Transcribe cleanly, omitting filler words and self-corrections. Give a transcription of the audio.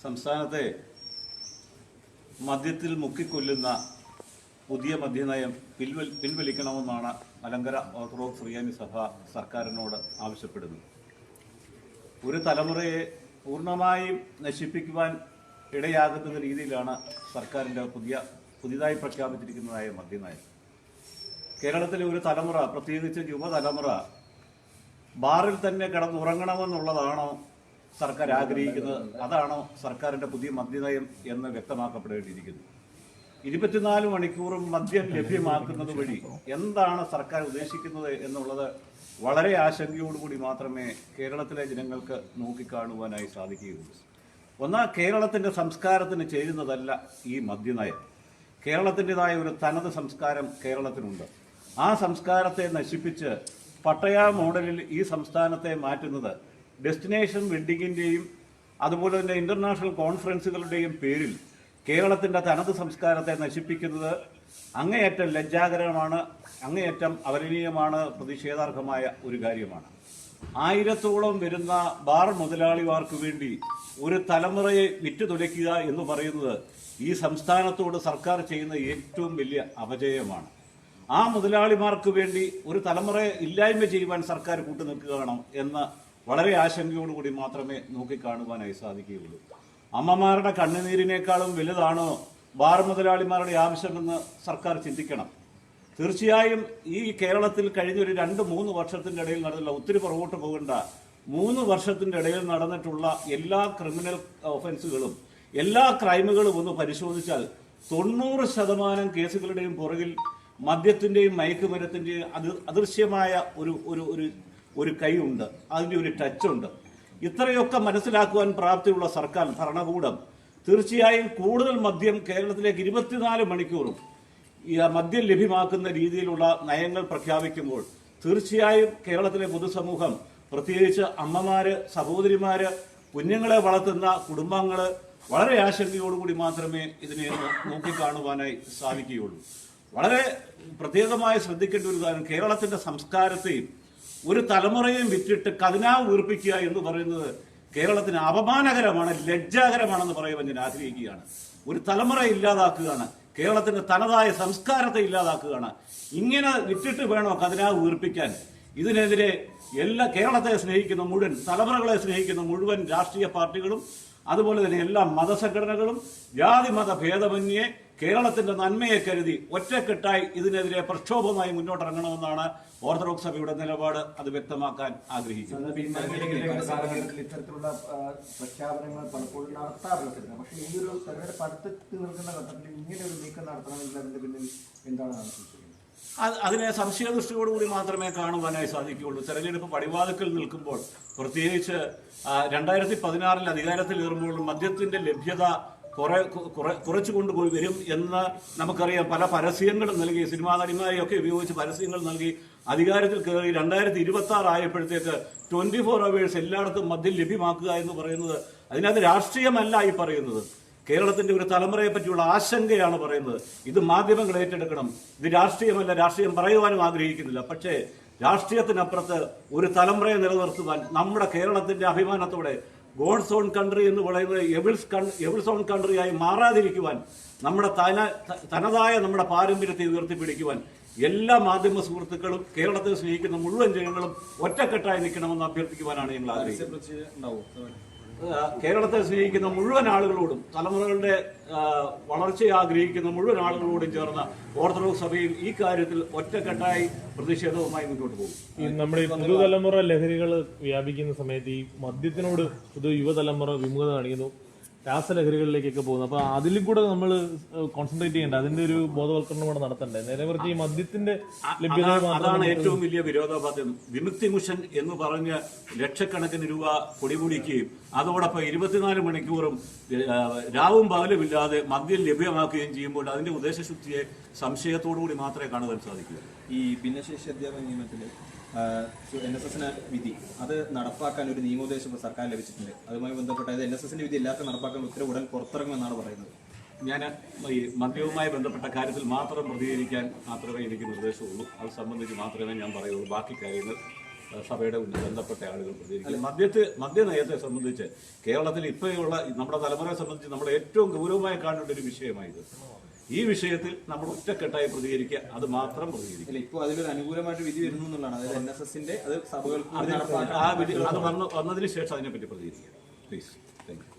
സംസ്ഥാനത്തെ മദ്യത്തിൽ മുക്കിക്കൊല്ലുന്ന പുതിയ മദ്യനയം പിൻവലിക്കണമെന്നാണ് മലങ്കര ഓർത്തഡോക്സ് സുറിയാനി സഭ സർക്കാരിനോട് ആവശ്യപ്പെടുന്നത്. ഒരു തലമുറയെ പൂർണ്ണമായും നശിപ്പിക്കുവാൻ ഇടയാകുന്ന രീതിയിലാണ് സർക്കാരിൻ്റെ പുതിയതായി പ്രഖ്യാപിച്ചിരിക്കുന്നതായ മദ്യനയം. കേരളത്തിലെ ഒരു തലമുറ, പ്രത്യേകിച്ച് യുവതലമുറ, ബാറിൽ തന്നെ കിടന്നുറങ്ങണമെന്നുള്ളതാണോ സർക്കാർ ആഗ്രഹിക്കുന്നത്? അതാണോ സർക്കാരിൻ്റെ പുതിയ മദ്യനയം എന്ന് വ്യക്തമാക്കപ്പെടേണ്ടിയിരിക്കുന്നു. 24 മണിക്കൂറും മദ്യം ലഭ്യമാക്കുന്നത് വഴി എന്താണ് സർക്കാർ ഉദ്ദേശിക്കുന്നത് എന്നുള്ളത് വളരെ ആശങ്കയോടുകൂടി മാത്രമേ കേരളത്തിലെ ജനങ്ങൾക്ക് നോക്കിക്കാണുവാനായി സാധിക്കുകയുള്ളൂ. കേരളത്തിൻ്റെ സംസ്കാരത്തിന് ചേരുന്നതല്ല ഈ മദ്യനയം. കേരളത്തിൻ്റെതായ ഒരു തനത് സംസ്കാരം കേരളത്തിനുണ്ട്. ആ സംസ്കാരത്തെ നശിപ്പിച്ച് പട്ടയ മോഡലിൽ ഈ സംസ്ഥാനത്തെ മാറ്റുന്നത് ഡെസ്റ്റിനേഷൻ വെഡ്ഡിങ്ങിൻ്റെയും അതുപോലെ തന്നെ ഇന്റർനാഷണൽ കോൺഫറൻസുകളുടെയും പേരിൽ കേരളത്തിൻ്റെ തനത് സംസ്കാരത്തെ നശിപ്പിക്കുന്നത് അങ്ങേയറ്റം ലജ്ജാകരമാണ്, അങ്ങേയറ്റം അപലനീയമാണ്, പ്രതിഷേധാർഹമായ ഒരു കാര്യമാണ്. 1000-ഓളം വരുന്ന ബാർ മുതലാളിമാർക്ക് വേണ്ടി ഒരു തലമുറയെ വിറ്റുതുലയ്ക്കുക എന്ന് പറയുന്നത് ഈ സംസ്ഥാനത്തോട് സർക്കാർ ചെയ്യുന്ന ഏറ്റവും വലിയ അപജയമാണ്. ആ മുതലാളിമാർക്ക് വേണ്ടി ഒരു തലമുറയെ ഇല്ലായ്മ ചെയ്യുവാൻ സർക്കാർ കൂട്ടുനിൽക്കുകയാണോ എന്ന് വളരെ ആശങ്കയോടുകൂടി മാത്രമേ നോക്കിക്കാണുവാനായി സാധിക്കുകയുള്ളൂ. അമ്മമാരുടെ കണ്ണുനീരിനേക്കാളും വലുതാണോ ബാർ മുതലാളിമാരുടെ ആവശ്യമെന്ന് സർക്കാർ ചിന്തിക്കണം. തീർച്ചയായും ഈ കേരളത്തിൽ കഴിഞ്ഞൊരു 2-3 വർഷത്തിൻ്റെ ഇടയിൽ നടന്നില്ല, ഒത്തിരി പുറകോട്ട് പോകേണ്ട, 3 വർഷത്തിൻ്റെ ഇടയിൽ നടന്നിട്ടുള്ള എല്ലാ ക്രിമിനൽ ഒഫൻസുകളും, എല്ലാ ക്രൈമുകളും ഒന്ന് പരിശോധിച്ചാൽ 90% കേസുകളുടെയും പുറകിൽ മദ്യത്തിൻ്റെയും മയക്കുമരുത്തിൻ്റെയും അദൃശ്യമായ ഒരു കൈയുണ്ട്, അതിൻ്റെ ഒരു ടച്ചുണ്ട്. ഇത്രയൊക്കെ മനസ്സിലാക്കുവാൻ പ്രാപ്തിയുള്ള സർക്കാർ ഭരണകൂടം തീർച്ചയായും കൂടുതൽ മദ്യം കേരളത്തിലേക്ക് 24 മണിക്കൂറും മദ്യം ലഭ്യമാക്കുന്ന രീതിയിലുള്ള നയങ്ങൾ പ്രഖ്യാപിക്കുമ്പോൾ തീർച്ചയായും കേരളത്തിലെ പൊതുസമൂഹം, പ്രത്യേകിച്ച് അമ്മമാര്, സഹോദരിമാര്, കുഞ്ഞുങ്ങളെ വളർത്തുന്ന കുടുംബങ്ങൾ വളരെ ആശങ്കയോടുകൂടി മാത്രമേ ഇതിനെ നോക്കിക്കാണുവാനായി സാധിക്കുകയുള്ളൂ. വളരെ പ്രത്യേകമായി ശ്രദ്ധിക്കേണ്ട ഒരു കാര്യം, കേരളത്തിന്റെ സംസ്കാരത്തെയും ഒരു തലമുറയും വിറ്റിട്ട് ഖജനാവ് വീർപ്പിക്കുക എന്ന് പറയുന്നത് കേരളത്തിന് അപമാനകരമാണ്, ലജ്ജാകരമാണെന്ന് പറയുവാൻ ഞാൻ ആഗ്രഹിക്കുകയാണ്. ഒരു തലമുറ ഇല്ലാതാക്കുകയാണ്, കേരളത്തിന്റെ തനതായ സംസ്കാരത്തെ ഇല്ലാതാക്കുകയാണ്. ഇങ്ങനെ വിറ്റിട്ട് വേണോ ഖജനാവ് വീർപ്പിക്കാൻ? ഇതിനെതിരെ കേരളത്തെ സ്നേഹിക്കുന്ന മുഴുവൻ, തലമുറകളെ സ്നേഹിക്കുന്ന മുഴുവൻ രാഷ്ട്രീയ പാർട്ടികളും അതുപോലെ തന്നെ എല്ലാ മതസംഘടനകളും ജാതിമത ഭേദമന്യേ കേരളത്തിന്റെ നന്മയെ കരുതി ഒറ്റക്കെട്ടായി ഇതിനെതിരെ പ്രക്ഷോഭമായി മുന്നോട്ടിറങ്ങണമെന്നാണ് ഓർത്തഡോക്സ് സഭയുടെ നിലപാട്. അത് വ്യക്തമാക്കാൻ ആഗ്രഹിക്കുന്നത്. ഇത്തരത്തിലുള്ള പ്രഖ്യാപനങ്ങൾ പലപ്പോഴും നടത്താറുള്ളത്, പക്ഷേ ഈ ഒരു തെരഞ്ഞെടുപ്പ് അടുത്തെത്തി നിൽക്കുന്ന ഘട്ടത്തിൽ ഇങ്ങനെ ഒരു നീക്കം നടത്തണമെങ്കിൽ അതിന്റെ പിന്നിൽ എന്താണ് ആലോചിക്കുന്നത്? അതിനെ സംശയദൃഷ്ടിയോടുകൂടി മാത്രമേ കാണുവാനായി സാധിക്കുകയുള്ളൂ. തെരഞ്ഞെടുപ്പ് പടിവാതിക്കൽ നിൽക്കുമ്പോൾ, പ്രത്യേകിച്ച് 2016 അധികാരത്തിലേറുമ്പോൾ മദ്യത്തിന്റെ ലഭ്യത കുറച്ചു കൊണ്ടുപോയി വരും എന്ന് നമുക്കറിയാം. പല പരസ്യങ്ങളും നൽകി, സിനിമാ നടിമാരെയൊക്കെ ഉപയോഗിച്ച് പരസ്യങ്ങൾ നൽകി അധികാരത്തിൽ കയറി 2026 ആയപ്പോഴത്തേക്ക് 24 hours എല്ലായിടത്തും മദ്യം ലഭ്യമാക്കുക എന്ന് പറയുന്നത്, അതിനകത്ത് രാഷ്ട്രീയമല്ല ഈ പറയുന്നത്, കേരളത്തിന്റെ ഒരു തലമുറയെ പറ്റിയുള്ള ആശങ്കയാണ് പറയുന്നത്. ഇത് മാധ്യമങ്ങൾ ഏറ്റെടുക്കണം. ഇത് രാഷ്ട്രീയമല്ല, രാഷ്ട്രീയം പറയുവാനും ആഗ്രഹിക്കുന്നില്ല. പക്ഷേ രാഷ്ട്രീയത്തിനപ്പുറത്ത് ഒരു തലമുറയെ നിലനിർത്തുവാൻ നമ്മുടെ കേരളത്തിന്റെ അഭിമാനത്തോടെ ഗോഡ്സ് ഓൺ കൺട്രി എന്ന് പറയുന്നത് എവിൾസ് ഓൺ കൺട്രിയായി മാറാതിരിക്കുവാൻ, നമ്മുടെ തനതായ നമ്മുടെ പാരമ്പര്യത്തെ ഉയർത്തിപ്പിടിക്കുവാൻ എല്ലാ മാധ്യമ സുഹൃത്തുക്കളും കേരളത്തെ സ്നേഹിക്കുന്ന മുഴുവൻ ജനങ്ങളും ഒറ്റക്കെട്ടായി നിൽക്കണമെന്ന് അഭ്യർത്ഥിക്കുവാനാണ് ഞങ്ങൾ ആഗ്രഹിക്കുന്നത്. കേരളത്തെ സ്നേഹിക്കുന്ന മുഴുവൻ ആളുകളോടും, തലമുറകളുടെ വളർച്ചയെ ആഗ്രഹിക്കുന്ന മുഴുവൻ ആളുകളോടും ചേർന്ന ഓർത്തഡോക്സ് സഭയും ഈ കാര്യത്തിൽ ഒറ്റക്കെട്ടായി പ്രതിഷേധവുമായി മുന്നോട്ട് പോകും. നമ്മുടെ പുതുതലമുറ ലഹരികൾ വ്യാപിക്കുന്ന സമയത്ത് ഈ മദ്യത്തിനോട് യുവതലമുറ വിമുഖത കാണിക്കുന്നു, രാസലഹരികളിലേക്കൊക്കെ പോകുന്നു. അപ്പൊ അതിലും കൂടെ നമ്മൾ കോൺസെൻട്രേറ്റ് ചെയ്യേണ്ട, അതിന്റെ ഒരു ബോധവൽക്കരണം കൂടെ നടത്തണ്ടേ? നേരെ മറിച്ച് ഈ മദ്യത്തിന്റെ ലഭ്യത, അതാണ് ഏറ്റവും വലിയ വിരോധാഭാസം. വിമുക്തി മിഷൻ എന്ന് പറഞ്ഞ് ലക്ഷക്കണക്കിന് രൂപ പൊടിപൊടിക്കുകയും അതോടൊപ്പം 24 മണിക്കൂറും രാവും പകലുമില്ലാതെ മദ്യം ലഭ്യമാക്കുകയും ചെയ്യുമ്പോൾ അതിന്റെ ഉദ്ദേശശുദ്ധിയെ സംശയത്തോടുകൂടി മാത്രമേ കാണുവാൻ സാധിക്കൂ. ഈ ഭിന്നശേഷി അധ്യാപന നിയമത്തിൽ NSSന് വിധി അത് നടപ്പാക്കാൻ ഒരു നിയമോപദേശം സർക്കാർ ലഭിച്ചിട്ടുണ്ട്. അതുമായി ബന്ധപ്പെട്ട് NSSന്റെ വിധി എല്ലാവർക്കും നടപ്പാക്കാൻ ഉത്തരവ് ഉടൻ പുറത്തിറങ്ങുമെന്നാണ് പറയുന്നത്. ഞാൻ ഈ മദ്യവുമായി ബന്ധപ്പെട്ട കാര്യത്തിൽ മാത്രം പ്രതികരിക്കാൻ മാത്രമേ എനിക്ക് നിർദ്ദേശമുള്ളൂ. അത് സംബന്ധിച്ച് മാത്രമേ ഞാൻ പറയുള്ളൂ. ബാക്കി കാര്യങ്ങൾ സഭയുടെ ബന്ധപ്പെട്ട ആളുകൾ പ്രതികരിക്കും. മദ്യനയത്തെ സംബന്ധിച്ച് കേരളത്തിൽ ഇപ്പോഴുള്ള നമ്മുടെ തലമുറയെ സംബന്ധിച്ച് നമ്മൾ ഏറ്റവും ഗൗരവമായി കാണേണ്ട ഒരു വിഷയമായത്. ഈ വിഷയത്തിൽ നമ്മൾ ഒറ്റക്കെട്ടായി പ്രതികരിക്കുക, അത് മാത്രം പ്രതികരിക്കുക. ഇപ്പോൾ അതിലൊരു അനുകൂലമായിട്ട് വിധി വരുന്നു എന്നുള്ളതാണ്. അതായത് NSSന്റെ അത് സഭകൾക്ക് ആ വിധി അത് വന്നതിന് ശേഷം അതിനെപ്പറ്റി പ്രതികരിക്കുക. പ്ലീസ്. Thank you.